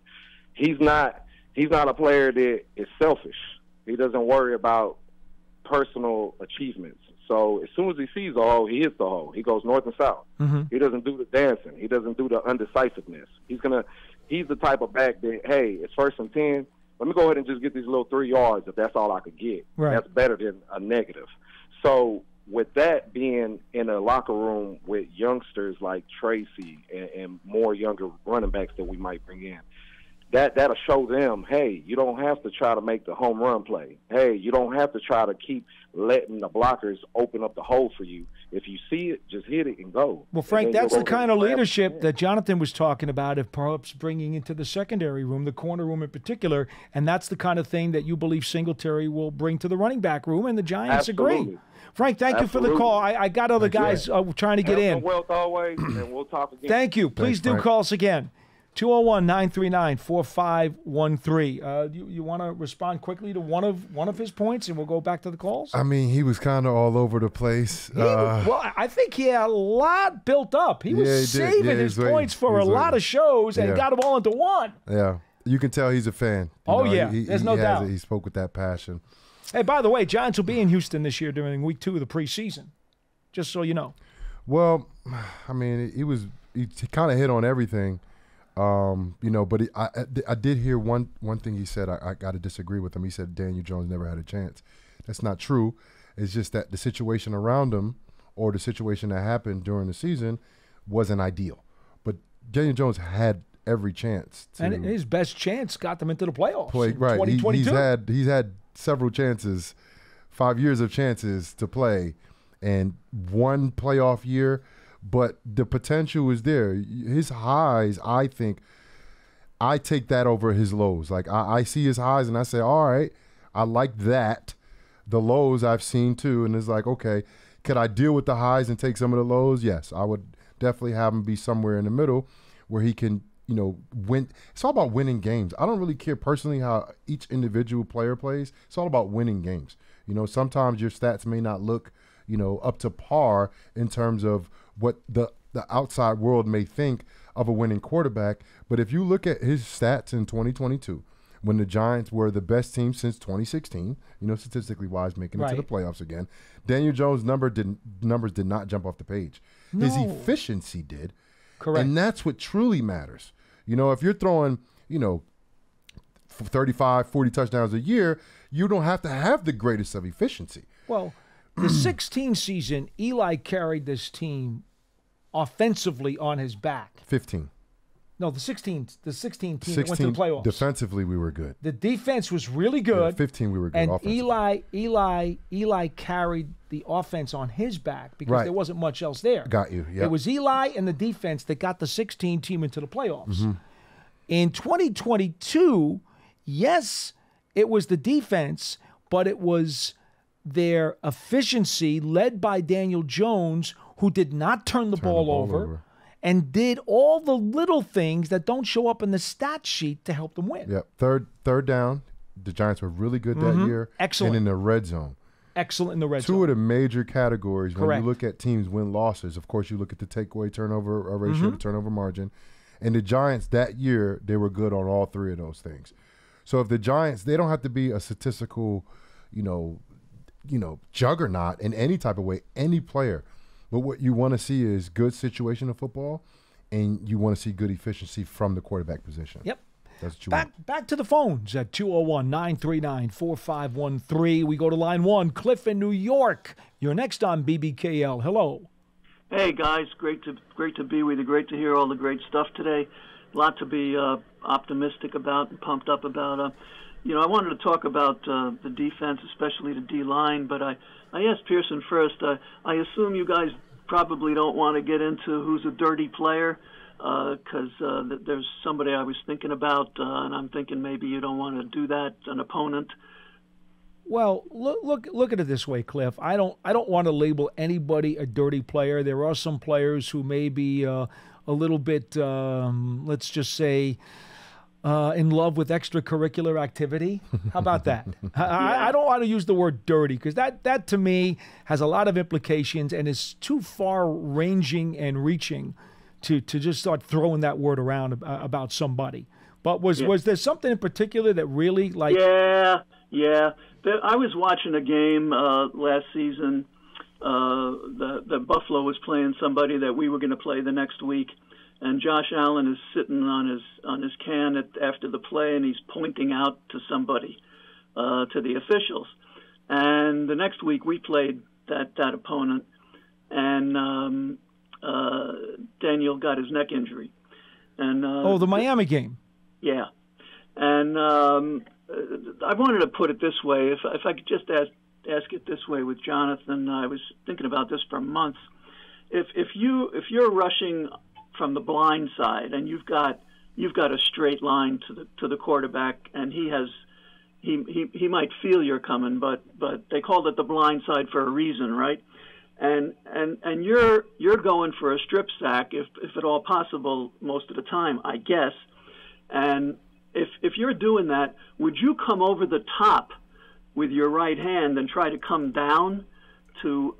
he's not a player that is selfish. He doesn't worry about personal achievements. So as soon as he sees a hole, he hits the hole. He goes north and south. He doesn't do the dancing. He doesn't do the undecisiveness. He's the type of back that, hey, it's 1st and 10. Let me go ahead and just get these little 3 yards if that's all I could get. Right. That's better than a negative. So with that being in a locker room with youngsters like Tracy and more younger running backs that we might bring in, that'll show them, hey, you don't have to try to make the home run play. Hey, you don't have to try to keep letting the blockers open up the hole for you. If you see it, just hit it and go. Well, Frank, that's the kind of leadership that Jonathan was talking about, if perhaps bringing into the secondary room, the corner room in particular, and that's the kind of thing that you believe Singletary will bring to the running back room, and the Giants agree. Frank, thank you for the call. I got other guys trying to get in. Wealth always, and we'll talk again. Thank you. Please do call us again. 201-939-4513. You want to respond quickly to one of his points, and we'll go back to the calls? I mean, he was kind of all over the place. Well, I think he had a lot built up. He was saving his points for a lot of shows, and he got them all into one. Yeah. You can tell he's a fan. There's no doubt. He spoke with that passion. Hey, by the way, Giants will be in Houston this year during week 2 of the preseason, just so you know. Well, I mean, he kind of hit on everything. But I did hear one thing he said. I got to disagree with him. He said Daniel Jones never had a chance. That's not true. It's just that the situation around him, or the situation that happened during the season, wasn't ideal. But Daniel Jones had every chance to, and his best chance got them into the playoffs. In 2022. He's had several chances, 5 years of chances to play, and one playoff year. But the potential is there. His highs, I think, I take that over his lows. Like, I see his highs and I say, all right, I like that. The lows I've seen too. And it's like, okay, could I deal with the highs and take some of the lows? Yes, I would definitely have him be somewhere in the middle where he can, win. It's all about winning games. I don't really care personally how each individual player plays. It's all about winning games. Sometimes your stats may not look, up to par in terms of what the outside world may think of a winning quarterback. But if you look at his stats in 2022, when the Giants were the best team since 2016, statistically wise, making it to the playoffs again, Daniel Jones' numbers did not jump off the page. No. His efficiency did. Correct. And that's what truly matters. If you're throwing, 35, 40 touchdowns a year, you don't have to have the greatest of efficiency. Well, the 16 season, Eli carried this team offensively on his back. 15. No, the 16 team that went to the playoffs. Defensively, we were good. The defense was really good. Yeah, 15, we were good. And offensively. Eli carried the offense on his back because there wasn't much else there. Got you. Yeah. It was Eli and the defense that got the 16 team into the playoffs. Mm-hmm. In 2022, yes, it was the defense, but it was their efficiency led by Daniel Jones, who did not turn the ball over and did all the little things that don't show up in the stat sheet to help them win. Yep. Third down, the Giants were really good that year. Excellent. And in the red zone. Excellent in the red zone. Two of the major categories when Correct. you look at teams' win-losses, of course, you look at the takeaway turnover ratio, the turnover margin. And the Giants that year, they were good on all three of those things. So if the Giants, they don't have to be a statistical, juggernaut in any type of way, any player. But what you want to see is good situational football, and you want to see good efficiency from the quarterback position. Yep. That's what you want. Back to the phones at 201-939-4513. We go to line 1, Cliff in New York. You're next on BBKL. Hello. Hey, guys. Great to be with you. Great to hear all the great stuff today. A lot to be optimistic about and pumped up about. I wanted to talk about the defense, especially the D-line, but I asked Pearson first. I assume you guys probably don't want to get into who's a dirty player because there's somebody I was thinking about, and I'm thinking maybe you don't want to do that, an opponent. Well, look at it this way, Cliff. I don't want to label anybody a dirty player. There are some players who may be a little bit, let's just say, in love with extracurricular activity. How about that? I don't want to use the word dirty because that to me has a lot of implications and is too far-ranging and reaching to just start throwing that word around about somebody. But was there something in particular that really like? Yeah. I was watching a game last season. The Buffalo was playing somebody that we were going to play the next week. And Josh Allen is sitting on his can after the play, and he's pointing out to somebody, to the officials. And the next week we played that opponent, and Daniel got his neck injury. And the Miami game. Yeah, And I wanted to put it this way. If I could just ask it this way with Jonathan, I was thinking about this for months. If you're rushing from the blind side and you've got a straight line to the quarterback, and he might feel you're coming, but they called it the blind side for a reason, right? And you're going for a strip sack if at all possible most of the time, I guess. And if you're doing that, would you come over the top with your right hand and try to come down to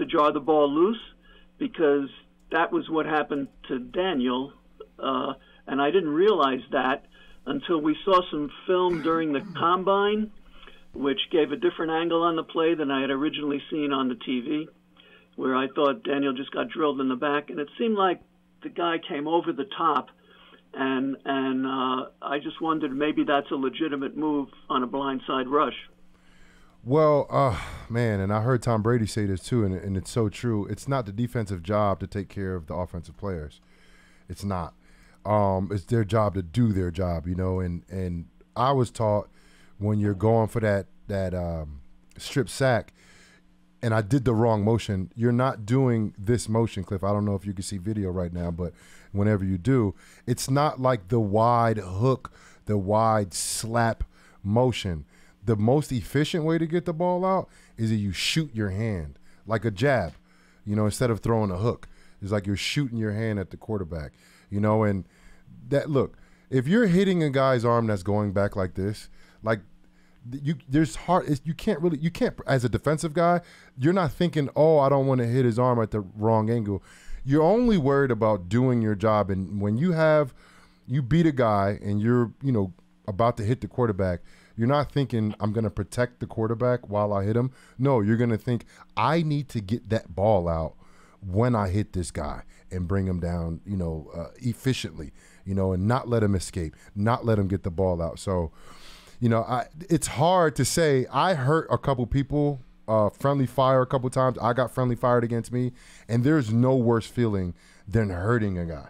draw the ball loose? Because that was what happened to Daniel, and I didn't realize that until we saw some film during the combine, which gave a different angle on the play than I had originally seen on the TV, where I thought Daniel just got drilled in the back, and it seemed like the guy came over the top, and I just wondered maybe that's a legitimate move on a blindside rush. Well, man, and I heard Tom Brady say this too, and it's so true. It's not the defensive job to take care of the offensive players. It's not. It's their job to do their job, you know. And I was taught when you're going for that strip sack, and I did the wrong motion. You're not doing this motion, Cliff. I don't know if you can see video right now, but whenever you do, it's not like the wide hook, the wide slap motion. The most efficient way to get the ball out is that you shoot your hand like a jab, you know, instead of throwing a hook. It's like you're shooting your hand at the quarterback, you know. And that, look, if you're hitting a guy's arm that's going back like this, like you can't as a defensive guy, you're not thinking, oh, I don't want to hit his arm at the wrong angle. You're only worried about doing your job. And when you beat a guy and you're, you know, about to hit the quarterback, you're not thinking, I'm going to protect the quarterback while I hit him. No, you're going to think, I need to get that ball out when I hit this guy and bring him down, you know, efficiently, you know, and not let him escape, not let him get the ball out. So, you know, it's hard to say. I hurt a couple people, friendly fire a couple times. I got friendly fired against me, and there's no worse feeling than hurting a guy.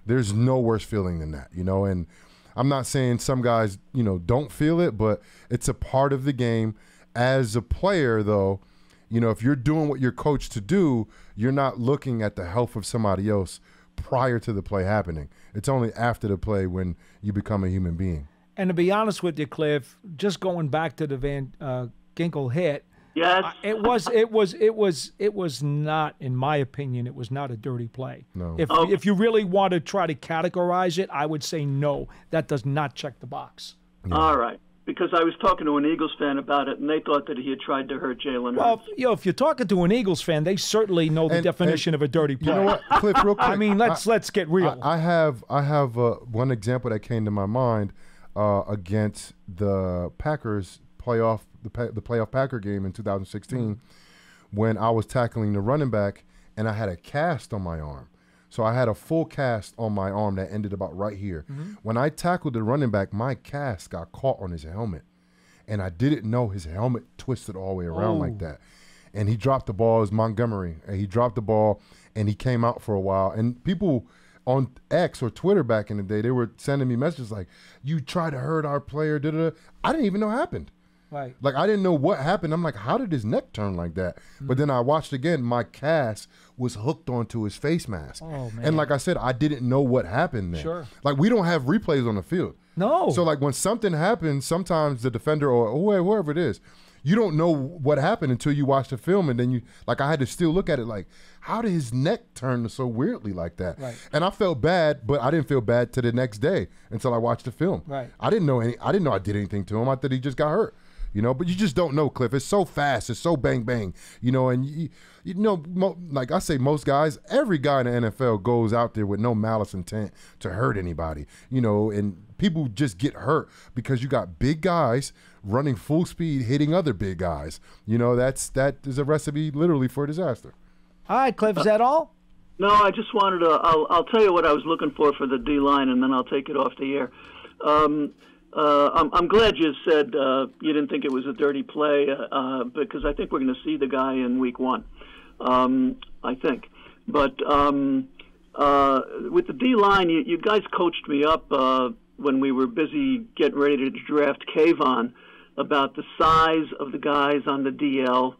There's no worse feeling than that, you know. And I'm not saying some guys, you know, don't feel it, but it's a part of the game. As a player, though, you know, if you're doing what you're coached to do, you're not looking at the health of somebody else prior to the play happening. It's only after the play when you become a human being. And to be honest with you, Cliff, just going back to the Van Ginkel hit, yes, it was not, in my opinion, it was not a dirty play. No. If you really want to try to categorize it, I would say no. That does not check the box. Yeah. All right. Because I was talking to an Eagles fan about it, and they thought that he had tried to hurt Jalen Hurts. Well, you know, if you're talking to an Eagles fan, they certainly know the definition of a dirty play. You know what, Cliff, real quick. I mean, let's get real. I have one example that came to my mind against the Packers playoff, the playoff Packer game in 2016, when I was tackling the running back and I had a cast on my arm. So I had a full cast on my arm that ended about right here. Mm-hmm. When I tackled the running back, my cast got caught on his helmet. And I didn't know his helmet twisted all the way around like that. And he dropped the ball. It was Montgomery. And he dropped the ball, and he came out for a while. And people on X or Twitter back in the day, they were sending me messages like, you tried to hurt our player, da-da-da. I didn't even know what happened. Right. Like, I didn't know what happened. I'm like, how did his neck turn like that? Mm-hmm. But then I watched again, my cast was hooked onto his face mask. Oh, man. And like I said, I didn't know what happened then. Sure. Like, we don't have replays on the field. No. So, like, when something happens, sometimes the defender or whoever it is, you don't know what happened until you watch the film. And then you, like, I had to still look at it like, how did his neck turn so weirdly like that? Right. And I felt bad, but I didn't feel bad to the next day until I watched the film. Right. I didn't know I did anything to him. I thought he just got hurt. You know, but you just don't know, Cliff. It's so fast. It's so bang, bang. You know, and, you know, like I say, most guys, every guy in the NFL goes out there with no malice intent to hurt anybody. You know, and people just get hurt because you got big guys running full speed, hitting other big guys. You know, that is a recipe literally for disaster. All right, Cliff, is that all? No, I just wanted to, I'll tell you what I was looking for the D-line, and then I'll take it off the air. I'm glad you said you didn't think it was a dirty play because I think we're going to see the guy in week 1, I think. But with the D-line, you guys coached me up when we were busy getting ready to draft Kayvon about the size of the guys on the DL,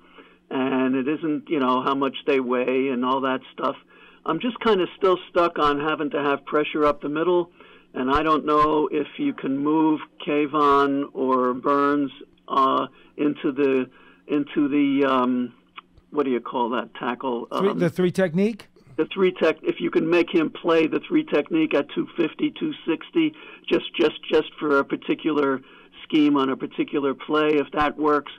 and it isn't, how much they weigh and all that stuff. I'm just kind of still stuck on having to have pressure up the middle, and I don't know if you can move Kayvon or Burns into the what do you call that tackle? The three technique? The if you can make him play the three technique at 250, 260, just for a particular scheme on a particular play, if that works.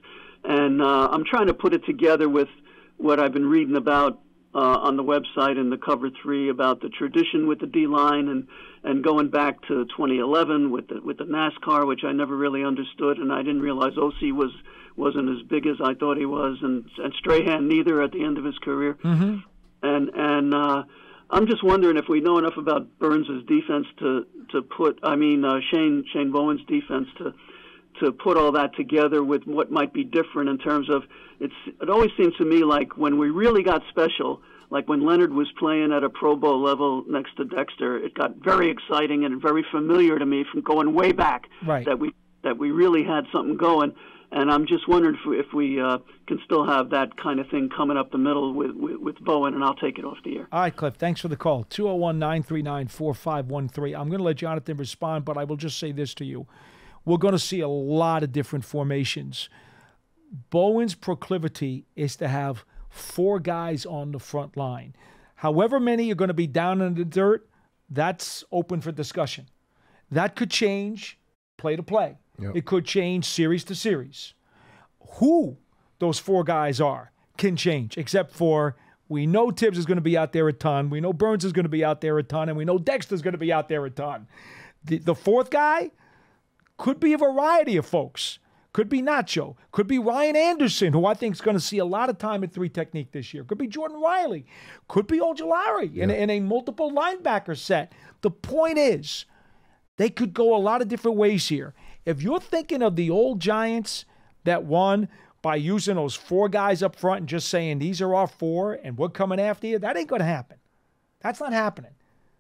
And I'm trying to put it together with what I've been reading about on the website in the Cover 3 about the tradition with the D-line and going back to 2011 with the NASCAR, which I never really understood, and I didn't realize OC wasn't as big as I thought he was, and Strahan neither at the end of his career. Mm-hmm. And I'm just wondering if we know enough about Burns' defense to put, Shane Bowen's defense to put all that together with what might be different in terms of it always seems to me like when we really got special, like when Leonard was playing at a Pro Bowl level next to Dexter, it got very exciting and very familiar to me from going way back, right, that we really had something going. And I'm just wondering if we can still have that kind of thing coming up the middle with Bowen, and I'll take it off the air. All right, Cliff, thanks for the call. 201-939-4513. I'm going to let Jonathan respond, but I will just say this to you. We're going to see a lot of different formations. Bowen's proclivity is to have 4 guys on the front line. However many are going to be down in the dirt, that's open for discussion. That could change play to play. Yep. It could change series to series. Who those 4 guys are can change, except for we know Tibbs is going to be out there a ton. We know Burns is going to be out there a ton. And we know Dexter's going to be out there a ton. The 4th guy could be a variety of folks. Could be Nacho. Could be Ryan Anderson, who I think is going to see a lot of time at 3 technique this year. Could be Jordan Riley. Could be Ojulari in a multiple linebacker set. The point is, they could go a lot of different ways here. If you're thinking of the old Giants that won by using those 4 guys up front and just saying, these are our 4 and we're coming after you, that ain't going to happen. That's not happening.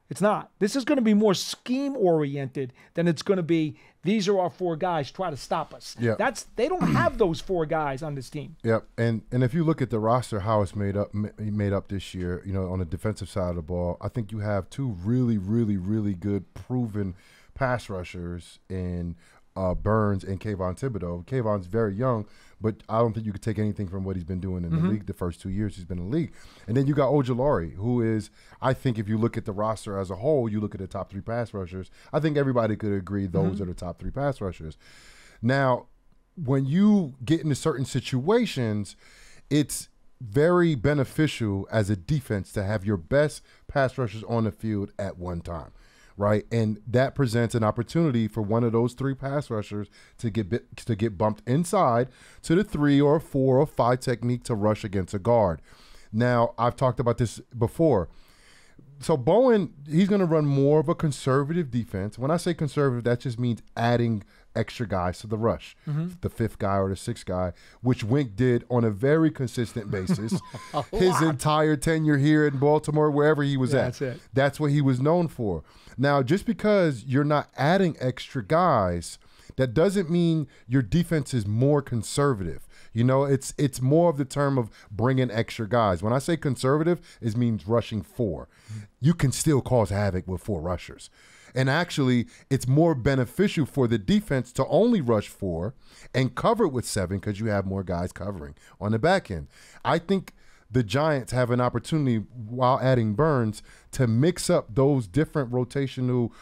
It's not. This is going to be more scheme-oriented than it's going to be, these are our 4 guys, try to stop us. Yep. They don't have those 4 guys on this team. Yep. And if you look at the roster, how it's made up this year, on the defensive side of the ball, I think you have 2 really, really, really good proven pass rushers in Burns and Kayvon Thibodeau. Kayvon's very young, but I don't think you could take anything from what he's been doing in the league the first 2 years he's been in the league. And then you got Ojulari, who is, I think if you look at the roster as a whole, you look at the top 3 pass rushers, I think everybody could agree those are the top 3 pass rushers. Now, when you get into certain situations, it's very beneficial as a defense to have your best pass rushers on the field at one time. Right, and that presents an opportunity for one of those 3 pass rushers to get bumped inside to the 3 or 4 or 5 technique to rush against a guard. Now, I've talked about this before. So Bowen, he's going to run more of a conservative defense. When I say conservative, that just means adding extra guys to the rush, the 5th guy or the 6th guy, which Wink did on a very consistent basis his entire tenure here in Baltimore, wherever he was at. That's it. That's what he was known for. Now, just because you're not adding extra guys, that doesn't mean your defense is more conservative. It's more of the term of bringing extra guys. When I say conservative, it means rushing 4. You can still cause havoc with 4 rushers. And actually, it's more beneficial for the defense to only rush 4 and cover with 7 because you have more guys covering on the back end. I think the Giants have an opportunity while adding Burns to mix up those different rotational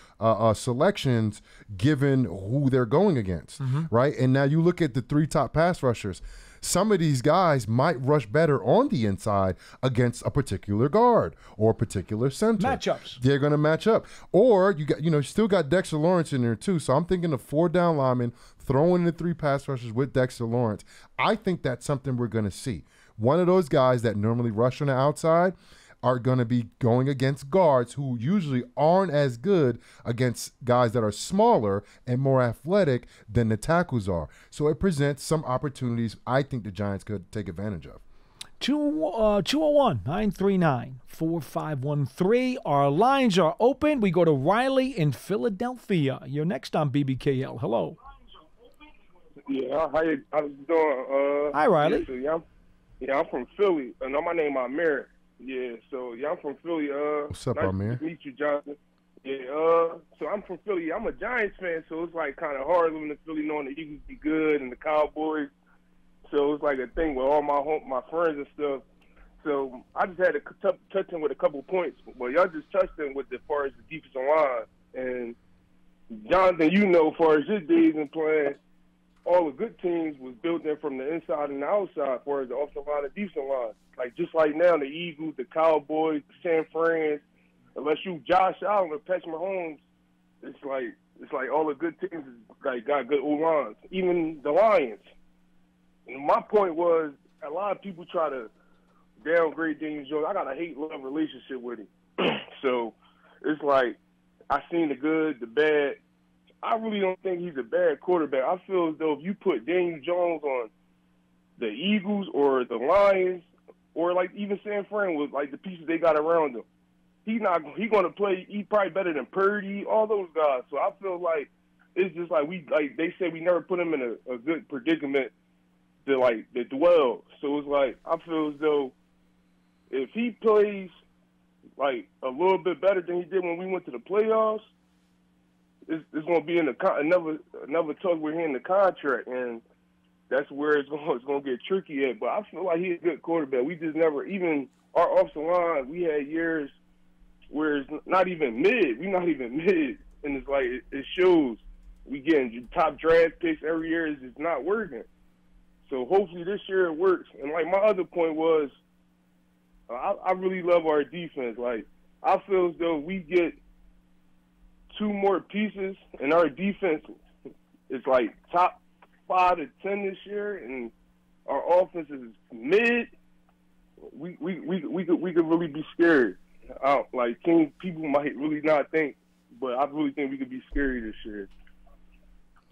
selections given who they're going against, right? And now you look at the 3 top pass rushers. Some of these guys might rush better on the inside against a particular guard or a particular center. Matchups. They're going to match up. Or you still got Dexter Lawrence in there too. So I'm thinking of 4 down linemen throwing in the 3 pass rushers with Dexter Lawrence. I think that's something we're going to see. One of those guys that normally rush on the outside are going to be going against guards who usually aren't as good against guys that are smaller and more athletic than the tackles are. So it presents some opportunities I think the Giants could take advantage of. 201-939-4513. Our lines are open. We go to Riley in Philadelphia. You're next on BBKL. Hello. Yeah, how you doing? Hi, Riley. I'm from Philly. My name is Amir. Yeah, so I'm from Philly. What's up, nice Amir? to meet you, Jonathan. Yeah, so I'm from Philly. I'm a Giants fan, so it's like kind of hard living in Philly knowing the Eagles be good and the Cowboys. So it's like a thing with all my friends and stuff. So I just had to touch in with a couple points. But y'all just touched in with as far as the defensive line. And Jonathan, as far as your days in playing, all the good teams was built in from the inside and the outside as far as the offensive line and defensive line. Like just like now, the Eagles, the Cowboys, the San Fran, unless you Josh Allen or Patrick Mahomes, it's like all the good teams like got good O-lines. Even the Lions. And my point was, a lot of people try to downgrade Daniel Jones. I got a hate-love relationship with him. So it's like I seen the good, the bad. I really don't think he's a bad quarterback. I feel as though if you put Daniel Jones on the Eagles or the Lions or like even San Fran with like the pieces they got around him, he's going to play. He's probably better than Purdy, all those guys. So I feel like it's just like they said we never put him in a good predicament to dwell. So it's like I feel as though if he plays like a little bit better than he did when we went to the playoffs, it's going to be in another talk with him in the contract, and that's where it's going to get tricky at. But I feel like he's a good quarterback. We just never, even our offensive line, we had years where it's not even mid. We're not even mid, and it's like it shows. We getting top draft picks every year. It's just not working. So hopefully this year it works. And like my other point was, I really love our defense. Like I feel as though we get 2 more pieces, and our defense is like top 5 to 10 this year, and our offense is mid. We could really be scared. Like people might really not think, but I really think we could be scary this year.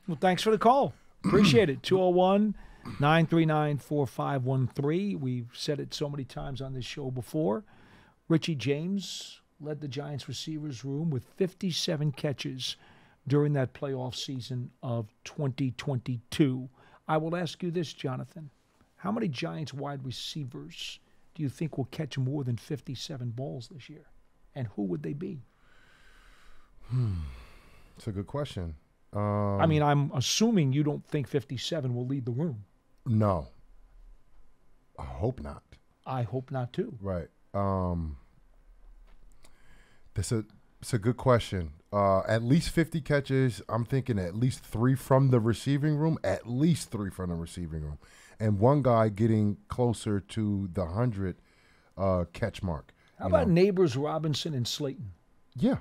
Well, thanks for the call. Appreciate it. 201-939-4513. We've said it so many times on this show before. Richie James led the Giants receivers room with 57 catches during that playoff season of 2022. I will ask you this, Jonathan. How many Giants wide receivers do you think will catch more than 57 balls this year? And who would they be? It's a good question. I mean, I'm assuming you don't think 57 will lead the room. No. I hope not. I hope not, too. Right. It's a good question. At least 50 catches. I'm thinking at least 3 from the receiving room. At least 3 from the receiving room. And one guy getting closer to the 100 catch mark. How about Neighbors, Robinson, and Slayton? Yeah,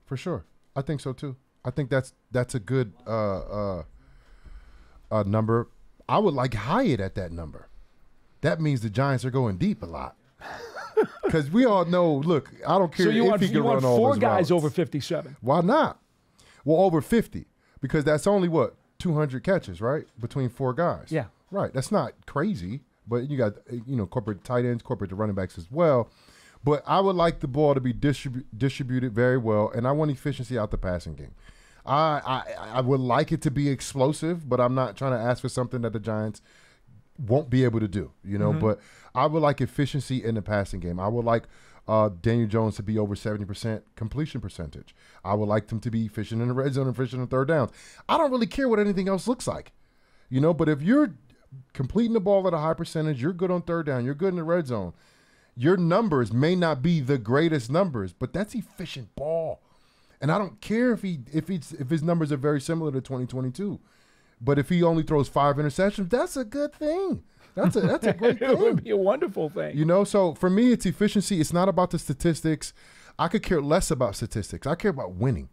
for sure. I think so, too. I think that's a good number. I would like Hyatt at that number. That means the Giants are going deep a lot. Because we all know, look, I don't care if he can run all 4 his guys routes. over 57. Why not? Well, over 50. Because that's only, 200 catches, right? Between 4 guys. Yeah. Right. That's not crazy. But you got, corporate tight ends, corporate running backs as well. But I would like the ball to be distributed very well, and I want efficiency out the passing game. I would like it to be explosive, but I'm not trying to ask for something that the Giants won't be able to do, But I would like efficiency in the passing game. I would like Daniel Jones to be over 70% completion percentage. I would like them to be efficient in the red zone and efficient in third downs. I don't really care what anything else looks like, But if you're completing the ball at a high percentage, you're good on third down, you're good in the red zone. Your numbers may not be the greatest numbers, but that's efficient ball. And I don't care if his numbers are very similar to 2022. But if he only throws 5 interceptions, that's a good thing. That's a great thing. It would be a wonderful thing. So for me, it's efficiency. It's not about the statistics. I could care less about statistics. I care about winning.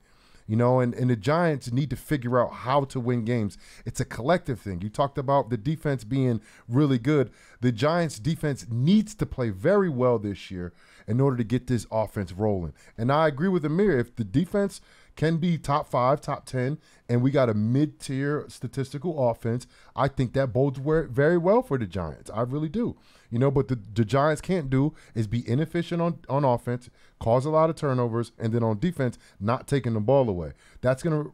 And the Giants need to figure out how to win games. It's a collective thing. You talked about the defense being really good. The Giants' defense needs to play very well this year. in order to get this offense rolling. And I agree with Amir. If the defense can be top 5, top 10, and we got a mid-tier statistical offense, I think that bodes very well for the Giants. I really do. You know, but the Giants can't do is be inefficient on offense, cause a lot of turnovers, and then on defense, not taking the ball away. That's gonna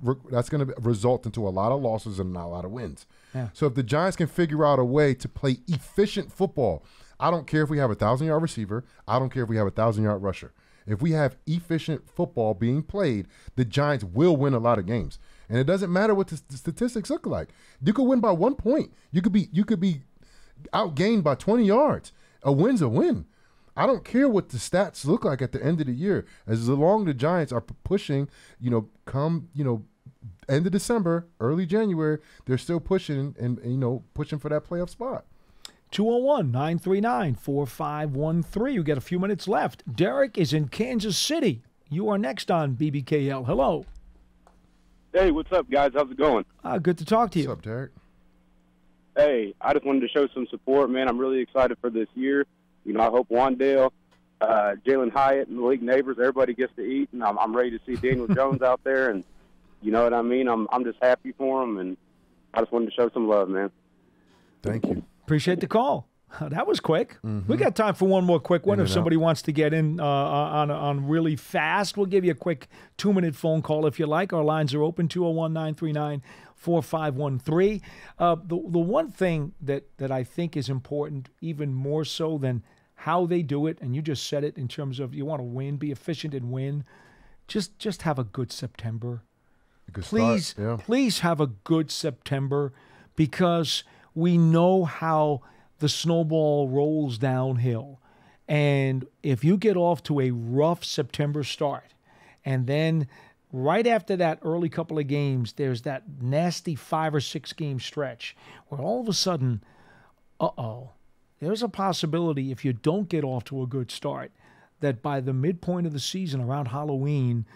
result into a lot of losses and not a lot of wins. Yeah. So if the Giants can figure out a way to play efficient football, I don't care if we have a 1,000-yard receiver. I don't care if we have a 1,000-yard rusher. If we have efficient football being played, the Giants will win a lot of games. And it doesn't matter what the statistics look like. You could win by 1 point. You could be outgained by 20 yards. A win's a win. I don't care what the stats look like at the end of the year. As long as the Giants are pushing, come end of December, early January, they're still pushing and pushing for that playoff spot. 201-939-4513. You got a few minutes left. Derek is in Kansas City. You are next on BBKL. Hello. Hey, what's up, guys? How's it going? Good to talk to you. What's up, Derek? Hey, I just wanted to show some support, man. I'm really excited for this year. I hope Wandale, Jalen Hyatt, and the league neighbors, everybody gets to eat, and I'm ready to see Daniel Jones out there, and you know what I mean? I'm just happy for him, and I just wanted to show some love, man. Thank you. Appreciate the call. That was quick. We got time for one more quick one. If somebody wants to get in on really fast, we'll give you a quick 2-minute phone call if you like. Our lines are open, 201-939-4513. The one thing that I think is important, even more so than how they do it, and you just said it in terms of you want to win, be efficient and win, just have a good September. Please have a good September, because we know how the snowball rolls downhill. And if you get off to a rough September start, and then right after that early couple of games, there's that nasty 5 or 6 game stretch where all of a sudden, there's a possibility, if you don't get off to a good start, that by the midpoint of the season, around Halloween,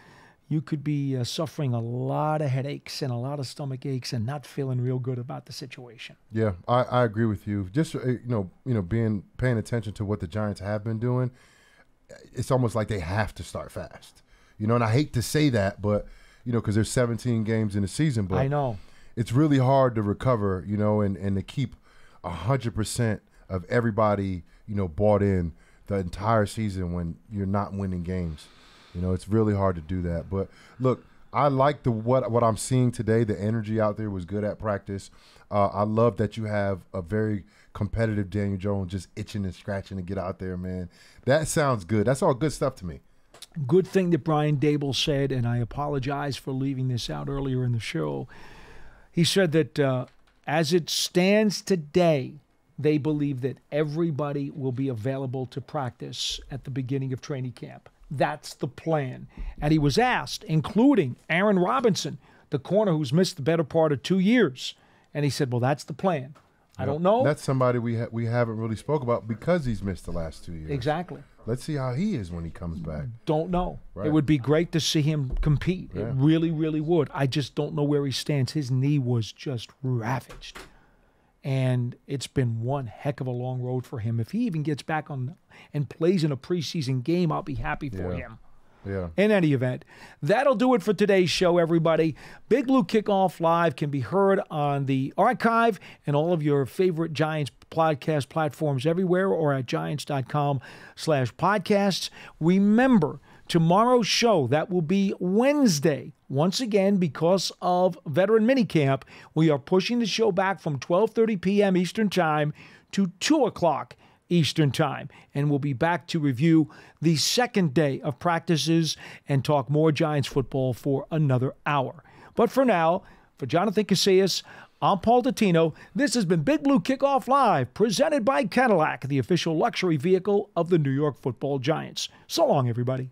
you could be suffering a lot of headaches and a lot of stomach aches and not feeling real good about the situation. Yeah, I agree with you. Just paying attention to what the Giants have been doing, it's almost like they have to start fast. And I hate to say that, but because there's 17 games in the season, but I know it's really hard to recover, and to keep 100% of everybody, bought in the entire season when you're not winning games. It's really hard to do that. But look, I like what I'm seeing today. The energy out there was good at practice. I love that you have a very competitive Daniel Jones just itching and scratching to get out there, man. That sounds good. That's all good stuff to me. Good thing that Brian Dable said, and I apologize for leaving this out earlier in the show. He said that as it stands today, they believe that everybody will be available to practice at the beginning of training camp. That's the plan. And he was asked, including Aaron Robinson, the corner who's missed the better part of 2 years. And he said, well, that's the plan. I don't know. That's somebody we haven't really spoke about because he's missed the last 2 years. Exactly. Let's see how he is when he comes back. Don't know. Right. It would be great to see him compete. Yeah. It really, really would. I just don't know where he stands. His knee was just ravaged. And it's been one heck of a long road for him. If he even gets back on and plays in a preseason game, I'll be happy for him. Yeah. In any event, that'll do it for today's show, everybody. Big Blue Kickoff Live can be heard on the archive and all of your favorite Giants podcast platforms everywhere, or at giants.com/podcasts. Remember, tomorrow's show, that will be Wednesday. Once again, because of Veteran Minicamp, we are pushing the show back from 12:30 p.m. Eastern Time to 2 o'clock Eastern Time. And we'll be back to review the second day of practices and talk more Giants football for another hour. But for now, for Jonathan Casillas, I'm Paul Dottino. This has been Big Blue Kickoff Live, presented by Cadillac, the official luxury vehicle of the New York Football Giants. So long, everybody.